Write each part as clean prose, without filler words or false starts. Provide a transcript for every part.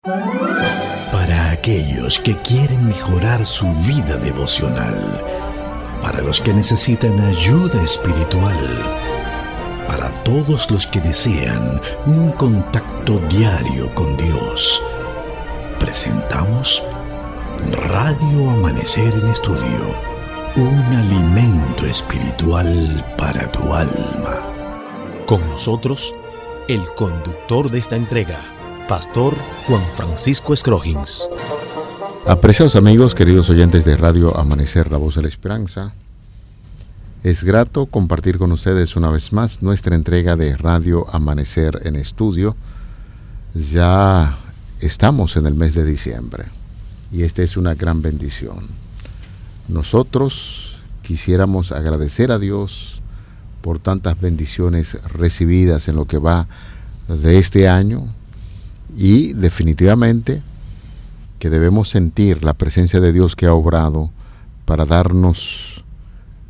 Para aquellos que quieren mejorar su vida devocional, para los que necesitan ayuda espiritual, para todos los que desean un contacto diario con Dios, presentamos Radio Amanecer en Estudio, un alimento espiritual para tu alma. Con nosotros, el conductor de esta entrega, Pastor Juan Francisco Scroggins. Apreciados amigos, queridos oyentes de Radio Amanecer, la voz de la esperanza, es grato compartir con ustedes una vez más nuestra entrega de Radio Amanecer en Estudio. Ya estamos en el mes de diciembre y esta es una gran bendición. Nosotros quisiéramos agradecer a Dios por tantas bendiciones recibidas en lo que va de este año, y definitivamente que debemos sentir la presencia de Dios que ha obrado para darnos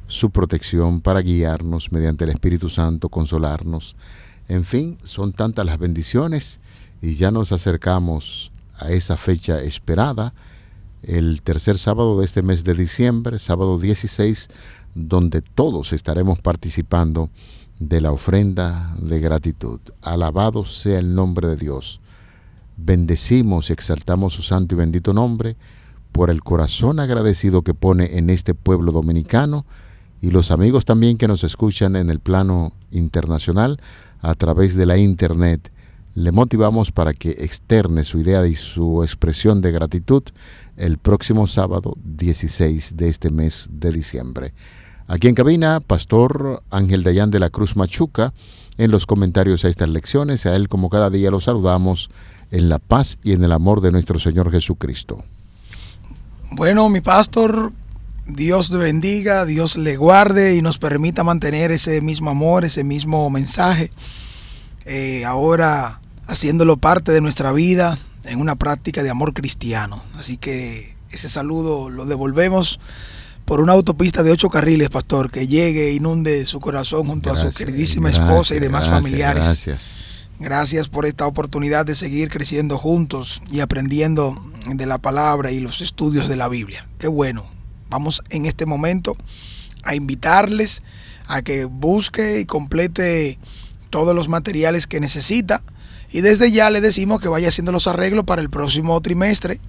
su protección, para guiarnos mediante el Espíritu Santo, consolarnos. En fin, son tantas las bendiciones y ya nos acercamos a esa fecha esperada, el tercer sábado de este mes de diciembre, sábado 16, donde todos estaremos participando de la ofrenda de gratitud. Alabado sea el nombre de Dios. Bendecimos y exaltamos su santo y bendito nombre por el corazón agradecido que pone en este pueblo dominicano y los amigos también que nos escuchan en el plano internacional a través de la internet. Le motivamos para que externe su idea y su expresión de gratitud el próximo sábado 16 de este mes de diciembre. Aquí en cabina, Pastor Ángel Dayan de la Cruz Machuca, en los comentarios a estas lecciones. A él, como cada día, lo saludamos en la paz y en el amor de nuestro Señor Jesucristo. Bueno, mi pastor, Dios le bendiga, Dios le guarde y nos permita mantener ese mismo amor, ese mismo mensaje, ahora haciéndolo parte de nuestra vida en una práctica de amor cristiano. Así que ese saludo lo devolvemos por una autopista de 8 carriles, pastor, que llegue e inunde su corazón junto a su queridísima esposa y demás familiares. Gracias por esta oportunidad de seguir creciendo juntos y aprendiendo de la palabra y los estudios de la Biblia. Qué bueno. Vamos en este momento a invitarles a que busque y complete todos los materiales que necesita. Y desde ya le decimos que vaya haciendo los arreglos para el próximo trimestre,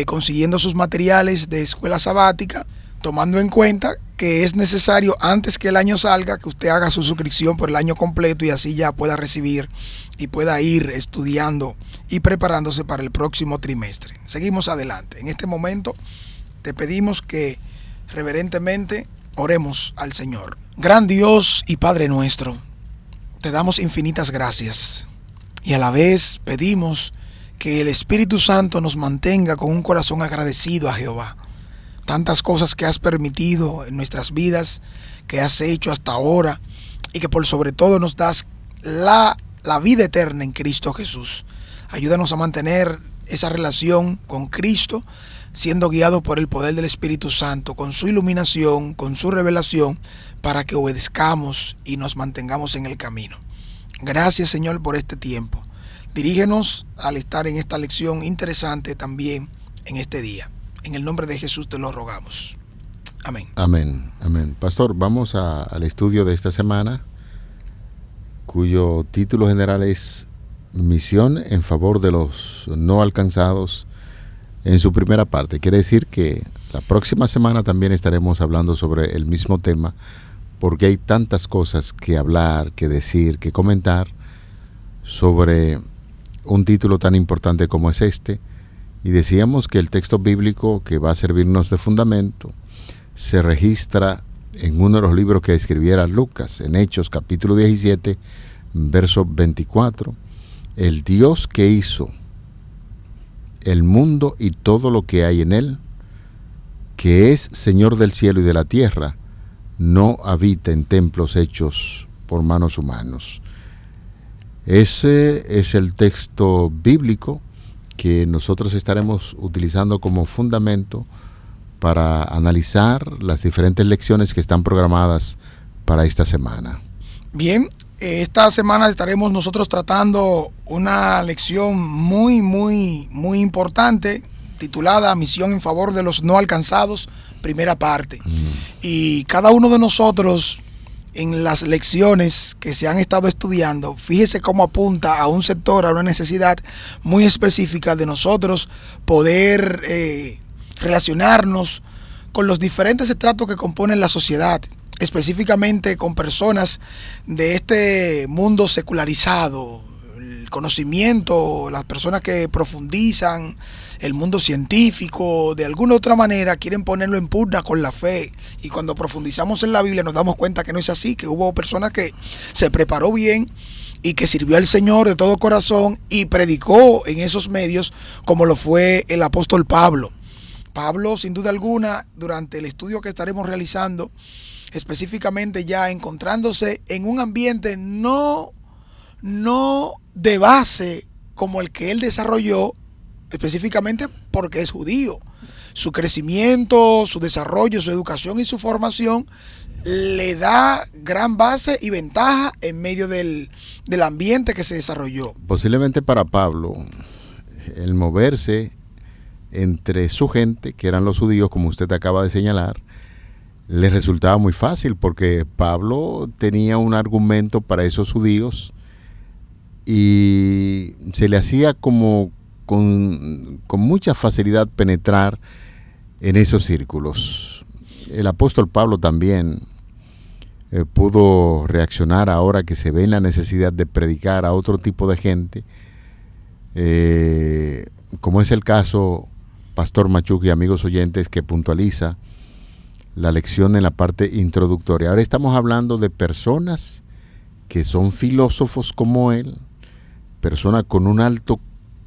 consiguiendo sus materiales de escuela sabática, tomando en cuenta que es necesario antes que el año salga que usted haga su suscripción por el año completo y así ya pueda recibir y pueda ir estudiando y preparándose para el próximo trimestre. Seguimos adelante. En este momento te pedimos que reverentemente oremos al Señor. Gran Dios y Padre nuestro, te damos infinitas gracias y a la vez pedimos que el Espíritu Santo nos mantenga con un corazón agradecido a Jehová. Tantas cosas que has permitido en nuestras vidas, que has hecho hasta ahora y que por sobre todo nos das la vida eterna en Cristo Jesús. Ayúdanos a mantener esa relación con Cristo, siendo guiado por el poder del Espíritu Santo, con su iluminación, con su revelación, para que obedezcamos y nos mantengamos en el camino. Gracias, Señor, por este tiempo. Dirígenos al estar en esta lección interesante también en este día. En el nombre de Jesús te lo rogamos. Amén. Amén, amén. Pastor, vamos al estudio de esta semana, cuyo título general es Misión en favor de los no alcanzados, en su primera parte. Quiere decir que la próxima semana también estaremos hablando sobre el mismo tema, porque hay tantas cosas que hablar, que decir, que comentar sobre un título tan importante como es este. Y decíamos que el texto bíblico que va a servirnos de fundamento se registra en uno de los libros que escribiera Lucas, en Hechos capítulo 17, verso 24. El Dios que hizo el mundo y todo lo que hay en él, que es Señor del cielo y de la tierra, no habita en templos hechos por manos humanos. Ese es el texto bíblico que nosotros estaremos utilizando como fundamento para analizar las diferentes lecciones que están programadas para esta semana. Bien, Esta semana estaremos nosotros tratando una lección muy importante titulada Misión en favor de los no alcanzados, primera parte. Y cada uno de nosotros en las lecciones que se han estado estudiando, fíjese cómo apunta a un sector, a una necesidad muy específica de nosotros poder relacionarnos con los diferentes estratos que componen la sociedad, específicamente con personas de este mundo secularizado, el conocimiento, las personas que profundizan, el mundo científico, de alguna u otra manera quieren ponerlo en pugna con la fe. Y cuando profundizamos en la Biblia nos damos cuenta que no es así, que hubo personas que se preparó bien y que sirvió al Señor de todo corazón y predicó en esos medios, como lo fue el apóstol Pablo. Pablo, sin duda alguna, durante el estudio que estaremos realizando, específicamente ya encontrándose en un ambiente no de base como el que él desarrolló, específicamente porque es judío. Su crecimiento, su desarrollo, su educación y su formación le da gran base y ventaja en medio del ambiente que se desarrolló. Posiblemente para Pablo, el moverse entre su gente, que eran los judíos, como usted acaba de señalar, les resultaba muy fácil porque Pablo tenía un argumento para esos judíos y se le hacía como con mucha facilidad penetrar en esos círculos. El apóstol Pablo también pudo reaccionar ahora que se ve en la necesidad de predicar a otro tipo de gente, como es el caso, Pastor Machuc y amigos oyentes, que puntualiza la lección en la parte introductoria. Ahora estamos hablando de personas que son filósofos como él, personas con un alto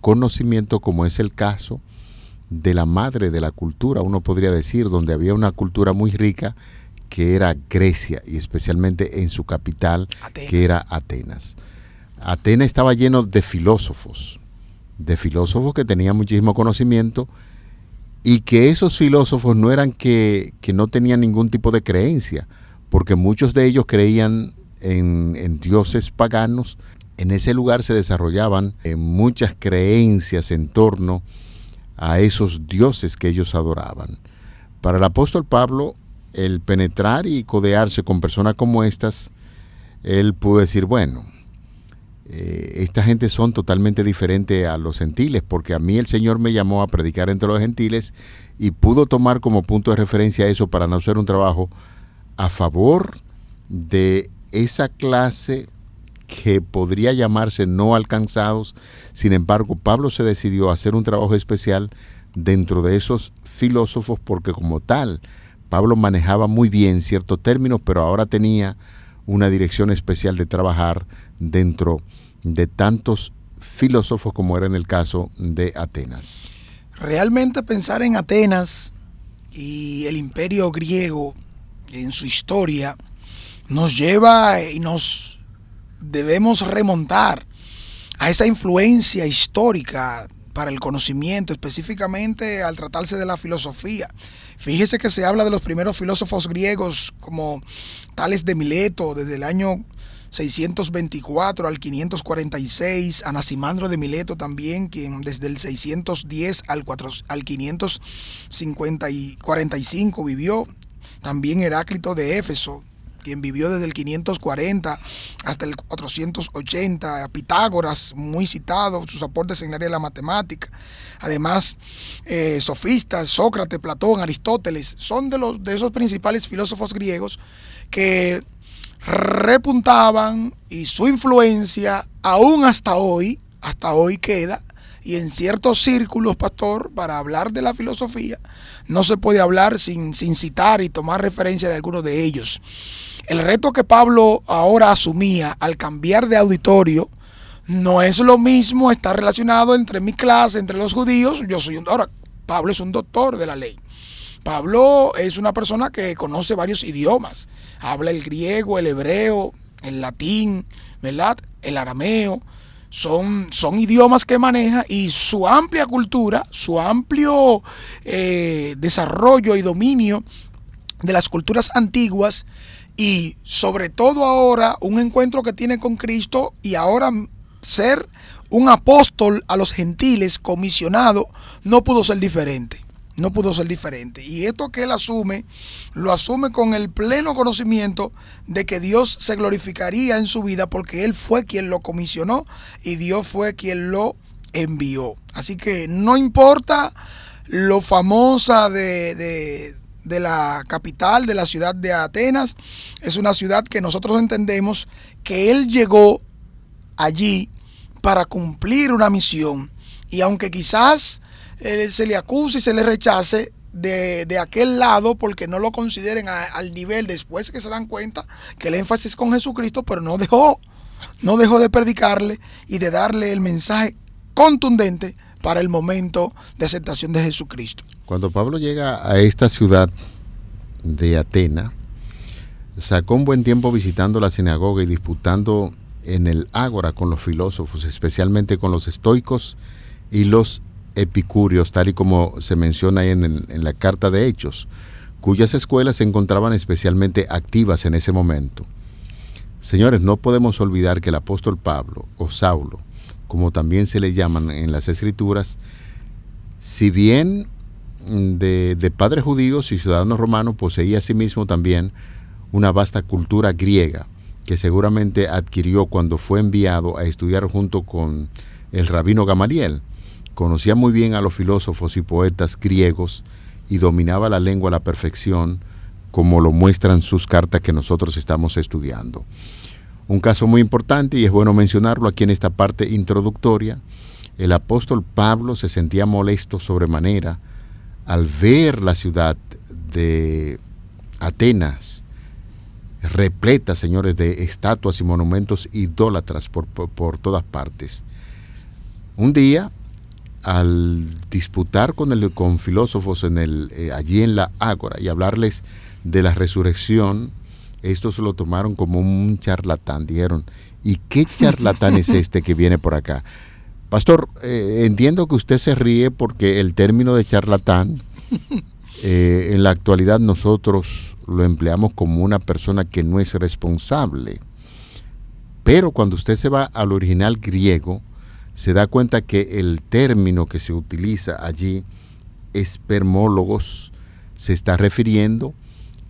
conocimiento, como es el caso de la madre de la cultura, uno podría decir, donde había una cultura muy rica, que era Grecia, y especialmente en su capital, Atenas, que era Atenas. Atenas estaba lleno de filósofos que tenían muchísimo conocimiento, y que esos filósofos no eran que no tenían ningún tipo de creencia, porque muchos de ellos creían en dioses paganos. En ese lugar se desarrollaban muchas creencias en torno a esos dioses que ellos adoraban. Para el apóstol Pablo, el penetrar y codearse con personas como estas, él pudo decir, bueno, esta gente son totalmente diferentes a los gentiles, porque a mí el Señor me llamó a predicar entre los gentiles, y pudo tomar como punto de referencia eso para no hacer un trabajo a favor de esa clase que podría llamarse no alcanzados. Sin embargo, Pablo se decidió a hacer un trabajo especial dentro de esos filósofos, porque como tal, Pablo manejaba muy bien ciertos términos, pero ahora tenía una dirección especial de trabajar dentro de tantos filósofos como era en el caso de Atenas. Realmente pensar en Atenas y el imperio griego en su historia nos lleva y nos debemos remontar a esa influencia histórica para el conocimiento, específicamente al tratarse de la filosofía. Fíjese que se habla de los primeros filósofos griegos como Tales de Mileto desde el año 624 al 546, Anaximandro de Mileto también, quien desde el 610 al 545 vivió, también Heráclito de Éfeso, quien vivió desde el 540 hasta el 480, Pitágoras, muy citado, sus aportes en el área de la matemática. Además, sofistas, Sócrates, Platón, Aristóteles, son de esos principales filósofos griegos que repuntaban, y su influencia aún hasta hoy queda, y en ciertos círculos, pastor, para hablar de la filosofía, no se puede hablar sin citar y tomar referencia de algunos de ellos. El reto que Pablo ahora asumía al cambiar de auditorio no es lo mismo estar relacionado entre mi clase, entre los judíos. Ahora, Pablo es un doctor de la ley. Pablo es una persona que conoce varios idiomas. Habla el griego, el hebreo, el latín, ¿verdad? El arameo. Son idiomas que maneja, y su amplia cultura, su amplio desarrollo y dominio de las culturas antiguas y sobre todo ahora un encuentro que tiene con Cristo, y ahora ser un apóstol a los gentiles comisionado no pudo ser diferente. No pudo ser diferente. Y esto que él asume, lo asume con el pleno conocimiento de que Dios se glorificaría en su vida, porque él fue quien lo comisionó y Dios fue quien lo envió. Así que no importa lo famosa de la capital, de la ciudad de Atenas, es una ciudad que nosotros entendemos que él llegó allí para cumplir una misión. Y aunque quizás se le acuse y se le rechace de aquel lado porque no lo consideren al nivel, después que se dan cuenta que el énfasis es con Jesucristo, pero no dejó de predicarle y de darle el mensaje contundente para el momento de aceptación de Jesucristo. Cuando Pablo llega a esta ciudad de Atenas, sacó un buen tiempo visitando la sinagoga y disputando en el ágora con los filósofos, especialmente con los estoicos y los epicúreos, tal y como se menciona ahí en la carta de Hechos, cuyas escuelas se encontraban especialmente activas en ese momento. Señores, no podemos olvidar que el apóstol Pablo, o Saulo, como también se le llaman en las Escrituras, si bien de padres judíos y ciudadanos romanos, poseía asimismo también una vasta cultura griega, que seguramente adquirió cuando fue enviado a estudiar junto con el rabino Gamaliel. Conocía muy bien a los filósofos y poetas griegos y dominaba la lengua a la perfección, como lo muestran sus cartas que nosotros estamos estudiando. Un caso muy importante, y es bueno mencionarlo aquí en esta parte introductoria, el apóstol Pablo se sentía molesto sobremanera al ver la ciudad de Atenas repleta, señores, de estatuas y monumentos idólatras por todas partes. Un día, al disputar con filósofos allí en la ágora y hablarles de la resurrección, estos lo tomaron como un charlatán. Dijeron, ¿y qué charlatán es este que viene por acá? Pastor, entiendo que usted se ríe porque el término de charlatán, en la actualidad nosotros lo empleamos como una persona que no es responsable. Pero cuando usted se va al original griego, se da cuenta que el término que se utiliza allí, espermólogos, se está refiriendo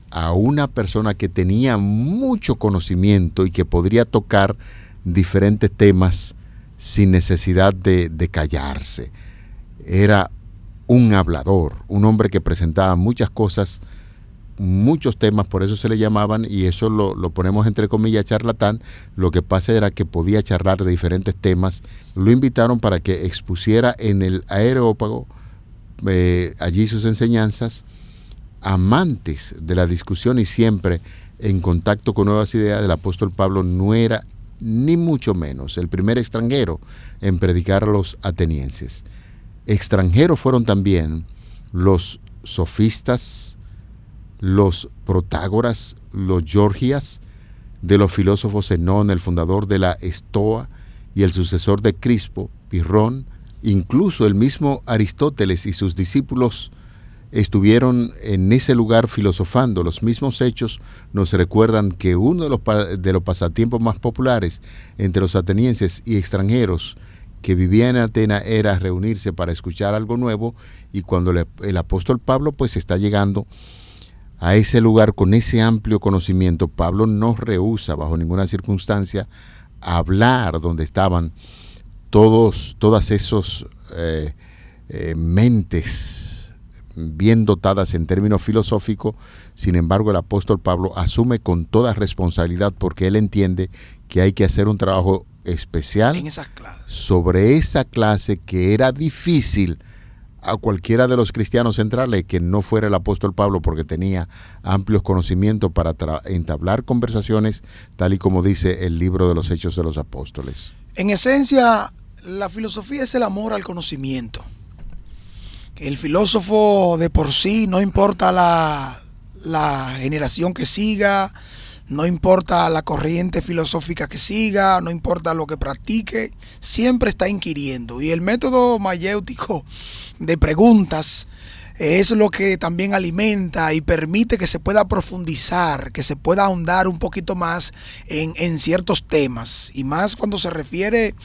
a una persona que tenía mucho conocimiento y que podría tocar diferentes temas sin necesidad de callarse. Era un hablador, un hombre que presentaba muchas cosas, muchos temas, por eso se le llamaban, y eso lo ponemos entre comillas, charlatán. Lo que pasa era que podía charlar de diferentes temas. Lo invitaron para que expusiera en el Areópago allí sus enseñanzas, amantes de la discusión y siempre en contacto con nuevas ideas. El apóstol Pablo no era ni mucho menos el primer extranjero en predicar a los atenienses. Extranjeros fueron también los sofistas, los Protágoras, los Gorgias, de los filósofos Zenón, el fundador de la Estoa y el sucesor de Crispo, Pirrón. Incluso el mismo Aristóteles y sus discípulos estuvieron en ese lugar filosofando. Los mismos hechos nos recuerdan que uno de los pasatiempos más populares entre los atenienses y extranjeros que vivían en Atenas era reunirse para escuchar algo nuevo, y cuando el apóstol Pablo pues está llegando a ese lugar con ese amplio conocimiento, Pablo no rehúsa bajo ninguna circunstancia a hablar donde estaban todas esos mentes bien dotadas en términos filosóficos. Sin embargo, el apóstol Pablo asume con toda responsabilidad, porque él entiende que hay que hacer un trabajo especial en esas clases, sobre esa clase que era difícil a cualquiera de los cristianos entrarle que no fuera el apóstol Pablo, porque tenía amplios conocimientos para entablar conversaciones, tal y como dice el libro de los Hechos de los Apóstoles. En esencia, la filosofía es el amor al conocimiento. El filósofo de por sí, no importa la generación que siga, no importa la corriente filosófica que siga, no importa lo que practique, siempre está inquiriendo. Y el método mayéutico de preguntas es lo que también alimenta y permite que se pueda profundizar, que se pueda ahondar un poquito más en ciertos temas, y más cuando se refiere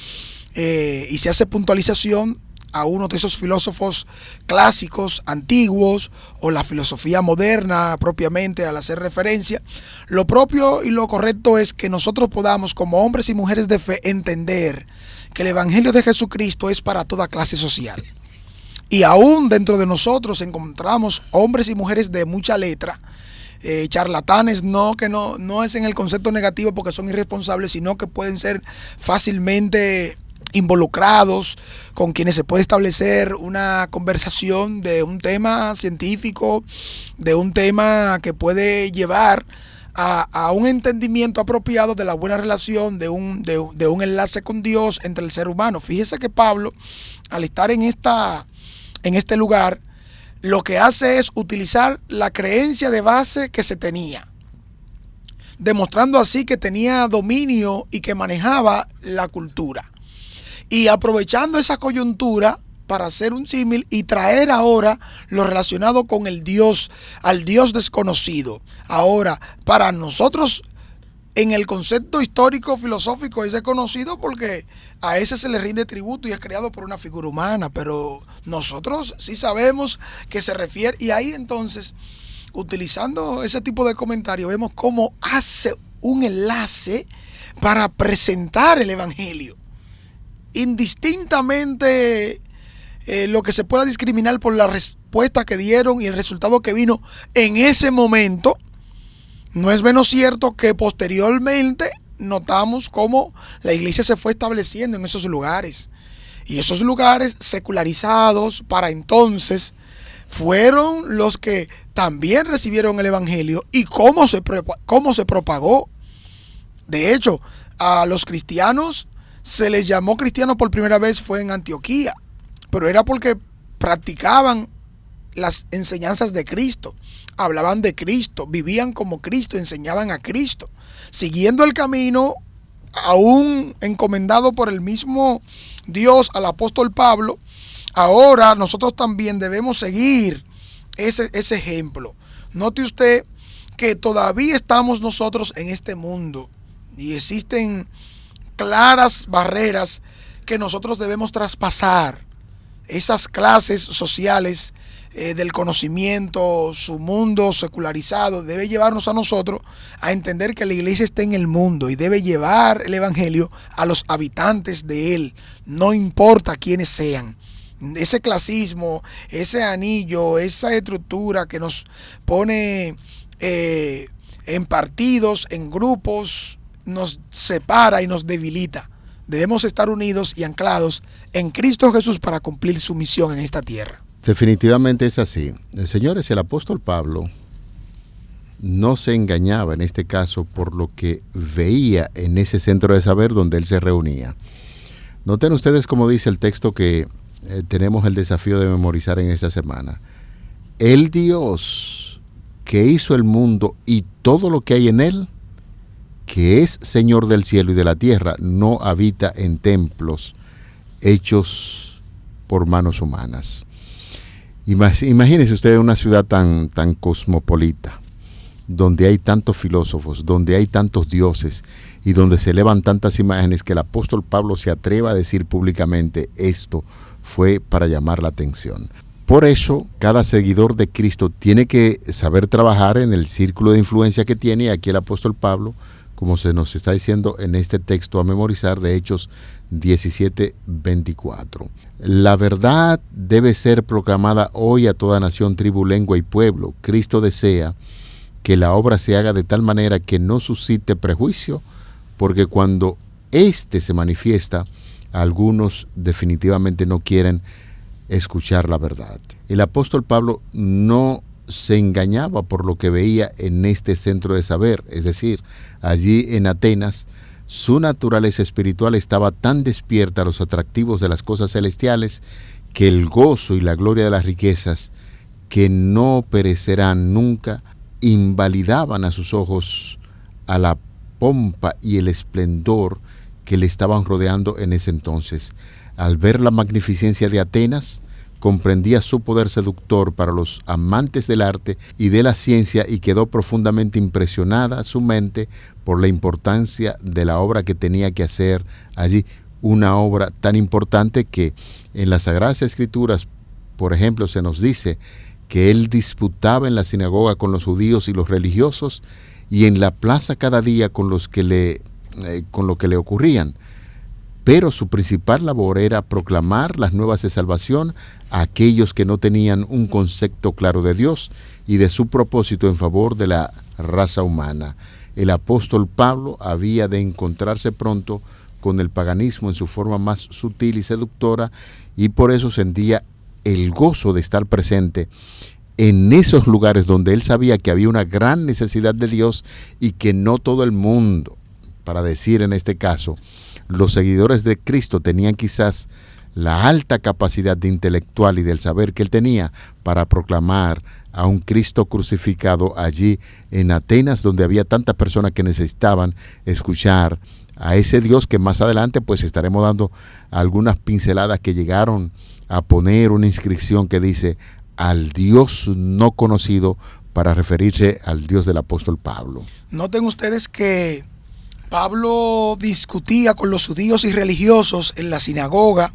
y se hace puntualización a uno de esos filósofos clásicos, antiguos, o la filosofía moderna propiamente al hacer referencia. Lo propio y lo correcto es que nosotros podamos, como hombres y mujeres de fe, entender que el Evangelio de Jesucristo es para toda clase social. Y aún dentro de nosotros encontramos hombres y mujeres de mucha letra, charlatanes, que no es en el concepto negativo porque son irresponsables, sino que pueden ser fácilmente involucrados, con quienes se puede establecer una conversación de un tema científico, de un tema que puede llevar a un entendimiento apropiado de la buena relación, de un enlace con Dios entre el ser humano. Fíjese que Pablo, al estar en este lugar, lo que hace es utilizar la creencia de base que se tenía, demostrando así que tenía dominio y que manejaba la cultura. Y aprovechando esa coyuntura para hacer un símil y traer ahora lo relacionado con el Dios, al Dios desconocido. Ahora, para nosotros, en el concepto histórico filosófico, es desconocido porque a ese se le rinde tributo y es creado por una figura humana, pero nosotros sí sabemos que se refiere, y ahí entonces, utilizando ese tipo de comentario, vemos cómo hace un enlace para presentar el Evangelio. Indistintamente lo que se pueda discriminar por la respuesta que dieron y el resultado que vino en ese momento, no es menos cierto que posteriormente notamos cómo la iglesia se fue estableciendo en esos lugares. Y esos lugares secularizados para entonces fueron los que también recibieron el Evangelio y cómo se propagó. De hecho, a los cristianos se les llamó cristianos por primera vez fue en Antioquía, pero era porque practicaban las enseñanzas de Cristo, hablaban de Cristo, vivían como Cristo, enseñaban a Cristo, siguiendo el camino aún encomendado por el mismo Dios al apóstol Pablo. Ahora nosotros también debemos seguir ese ejemplo. Note usted que todavía estamos nosotros en este mundo y existen claras barreras que nosotros debemos traspasar. Esas clases sociales del conocimiento, su mundo secularizado, debe llevarnos a nosotros a entender que la iglesia está en el mundo y debe llevar el Evangelio a los habitantes de él, no importa quiénes sean. Ese clasismo, ese anillo, esa estructura que nos pone en partidos, en grupos, nos separa y nos debilita. Debemos estar unidos y anclados en Cristo Jesús para cumplir su misión en esta tierra. Definitivamente es así. Señores, el apóstol Pablo no se engañaba en este caso por lo que veía en ese centro de saber donde él se reunía. Noten ustedes cómo dice el texto que tenemos el desafío de memorizar en esta semana. El Dios que hizo el mundo y todo lo que hay en él, que es Señor del cielo y de la tierra, no habita en templos hechos por manos humanas. Imagínense ustedes una ciudad tan cosmopolita, donde hay tantos filósofos, donde hay tantos dioses y donde se elevan tantas imágenes, que el apóstol Pablo se atreva a decir públicamente: esto fue para llamar la atención. Por eso, cada seguidor de Cristo tiene que saber trabajar en el círculo de influencia que tiene. Y aquí el apóstol Pablo, como se nos está diciendo en este texto a memorizar de Hechos 17:24. La verdad debe ser proclamada hoy a toda nación, tribu, lengua y pueblo. Cristo desea que la obra se haga de tal manera que no suscite prejuicio, porque cuando éste se manifiesta, algunos definitivamente no quieren escuchar la verdad. El apóstol Pablo no se engañaba por lo que veía en este centro de saber, es decir, allí en Atenas. Su naturaleza espiritual estaba tan despierta a los atractivos de las cosas celestiales, que el gozo y la gloria de las riquezas, que no perecerán nunca, invalidaban a sus ojos a la pompa y el esplendor que le estaban rodeando en ese entonces. Al ver la magnificencia de Atenas, comprendía su poder seductor para los amantes del arte y de la ciencia, y quedó profundamente impresionada su mente por la importancia de la obra que tenía que hacer allí, una obra tan importante que en las Sagradas Escrituras, por ejemplo, se nos dice que él disputaba en la sinagoga con los judíos y los religiosos, y en la plaza cada día con lo que le ocurrían. Pero su principal labor era proclamar las nuevas de salvación a aquellos que no tenían un concepto claro de Dios y de su propósito en favor de la raza humana. El apóstol Pablo había de encontrarse pronto con el paganismo en su forma más sutil y seductora, y por eso sentía el gozo de estar presente en esos lugares donde él sabía que había una gran necesidad de Dios y que no todo el mundo, para decir en este caso, los seguidores de Cristo, tenían quizás la alta capacidad de intelectual y del saber que él tenía para proclamar a un Cristo crucificado allí en Atenas, donde había tantas personas que necesitaban escuchar a ese Dios que más adelante pues estaremos dando algunas pinceladas que llegaron a poner una inscripción que dice al Dios no conocido, para referirse al Dios del apóstol Pablo. Noten ustedes que Pablo discutía con los judíos y religiosos en la sinagoga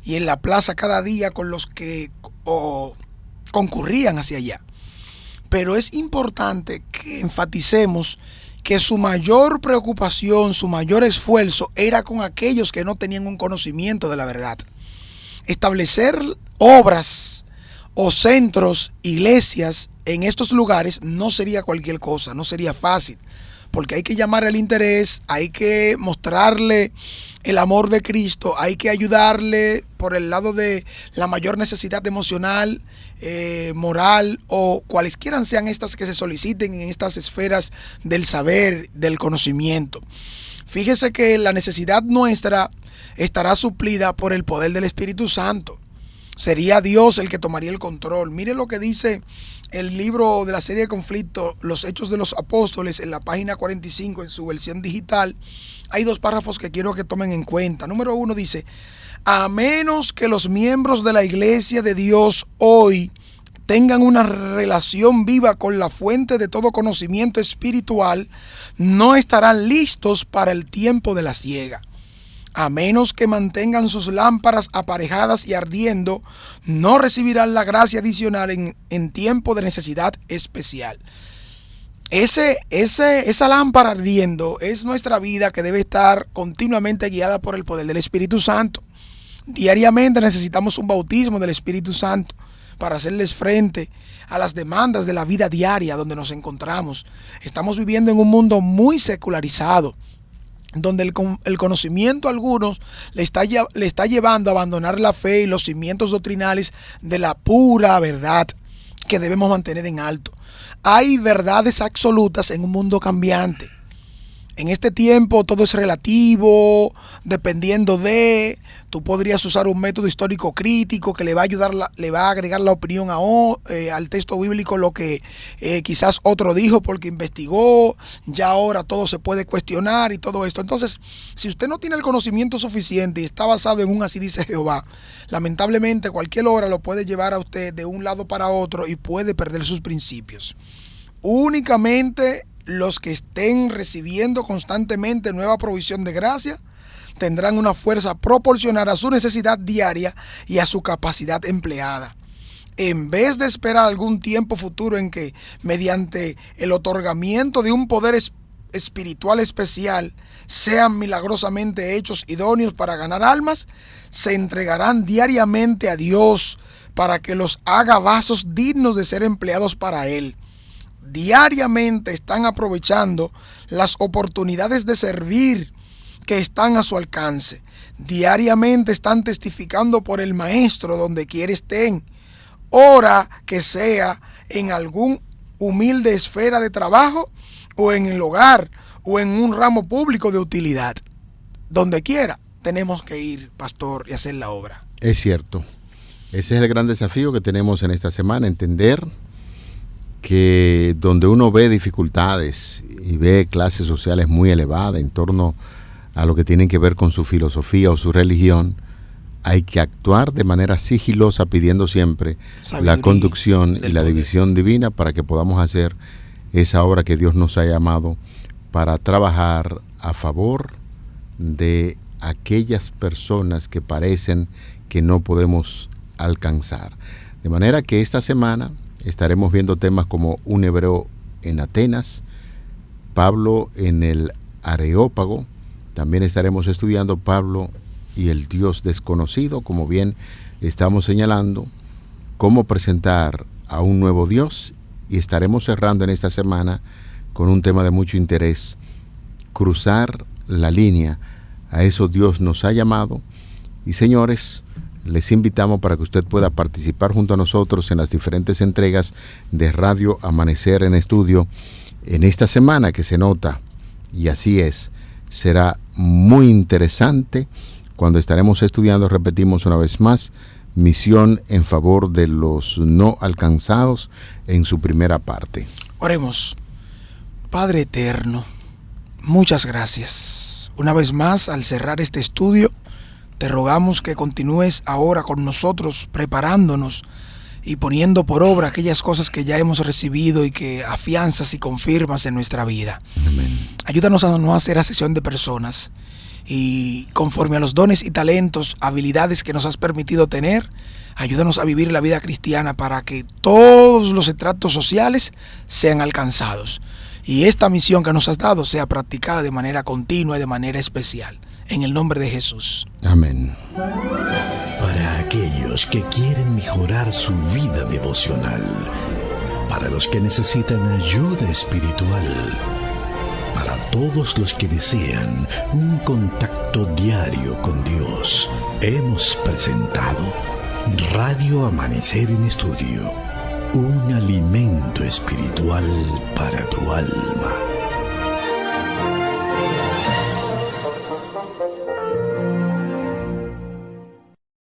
y en la plaza cada día con los que concurrían hacia allá. Pero es importante que enfaticemos que su mayor preocupación, su mayor esfuerzo era con aquellos que no tenían un conocimiento de la verdad. Establecer obras o centros, iglesias en estos lugares no sería cualquier cosa, no sería fácil, porque hay que llamar el interés, hay que mostrarle el amor de Cristo, hay que ayudarle por el lado de la mayor necesidad emocional, moral o cualesquiera sean estas que se soliciten en estas esferas del saber, del conocimiento. Fíjese que la necesidad nuestra estará suplida por el poder del Espíritu Santo. Sería Dios el que tomaría el control. Mire lo que dice el libro de la serie de conflicto, Los Hechos de los Apóstoles, en la página 45, en su versión digital. Hay dos párrafos que quiero que tomen en cuenta. Número 1 dice: a menos que los miembros de la iglesia de Dios hoy tengan una relación viva con la fuente de todo conocimiento espiritual, no estarán listos para el tiempo de la siega. A menos que mantengan sus lámparas aparejadas y ardiendo, no recibirán la gracia adicional en tiempo de necesidad especial. Esa lámpara ardiendo es nuestra vida, que debe estar continuamente guiada por el poder del Espíritu Santo. Diariamente necesitamos un bautismo del Espíritu Santo para hacerles frente a las demandas de la vida diaria donde nos encontramos. Estamos viviendo en un mundo muy secularizado, donde el conocimiento a algunos le está llevando a abandonar la fe y los cimientos doctrinales de la pura verdad que debemos mantener en alto. Hay verdades absolutas en un mundo cambiante. En este tiempo todo es relativo, dependiendo de... Tú podrías usar un método histórico crítico que le va a ayudar, le va a agregar la opinión al texto bíblico, lo que quizás otro dijo porque investigó. Ya ahora todo se puede cuestionar y todo esto. Entonces, si usted no tiene el conocimiento suficiente y está basado en un así dice Jehová, lamentablemente cualquier hora lo puede llevar a usted de un lado para otro y puede perder sus principios. Únicamente los que estén recibiendo constantemente nueva provisión de gracia tendrán una fuerza proporcional a su necesidad diaria y a su capacidad empleada. En vez de esperar algún tiempo futuro en que, mediante el otorgamiento de un poder espiritual especial, sean milagrosamente hechos idóneos para ganar almas, se entregarán diariamente a Dios para que los haga vasos dignos de ser empleados para Él. Diariamente están aprovechando las oportunidades de servir que están a su alcance. Diariamente están testificando por el Maestro donde quiera estén. Ora que sea en algún humilde esfera de trabajo, o en el hogar, o en un ramo público de utilidad. Donde quiera tenemos que ir, pastor, y hacer la obra. Es cierto. Ese es el gran desafío que tenemos en esta semana, entender que donde uno ve dificultades y ve clases sociales muy elevadas en torno a lo que tienen que ver con su filosofía o su religión, hay que actuar de manera sigilosa, pidiendo siempre la conducción y la división divina para que podamos hacer esa obra que Dios nos ha llamado para trabajar a favor de aquellas personas que parecen que no podemos alcanzar. De manera que esta semana estaremos viendo temas como un hebreo en Atenas, Pablo en el Areópago. También estaremos estudiando Pablo y el Dios desconocido, como bien estamos señalando, cómo presentar a un nuevo Dios, y estaremos cerrando en esta semana con un tema de mucho interés: cruzar la línea. A eso Dios nos ha llamado. Y señores, les invitamos para que usted pueda participar junto a nosotros en las diferentes entregas de Radio Amanecer en Estudio en esta semana que se nota, y así es, será muy interesante cuando estaremos estudiando, repetimos una vez más, Misión en favor de los no alcanzados, en su primera parte. Oremos. Padre eterno, muchas gracias. Una vez más, al cerrar este estudio, te rogamos que continúes ahora con nosotros, preparándonos y poniendo por obra aquellas cosas que ya hemos recibido y que afianzas y confirmas en nuestra vida. Amén. Ayúdanos a no hacer acepción de personas, y conforme a los dones y talentos, habilidades que nos has permitido tener, ayúdanos a vivir la vida cristiana para que todos los estratos sociales sean alcanzados y esta misión que nos has dado sea practicada de manera continua y de manera especial. En el nombre de Jesús. Amén. Para aquellos que quieren mejorar su vida devocional, para los que necesitan ayuda espiritual, para todos los que desean un contacto diario con Dios, hemos presentado Radio Amanecer en Estudio, un alimento espiritual para tu alma.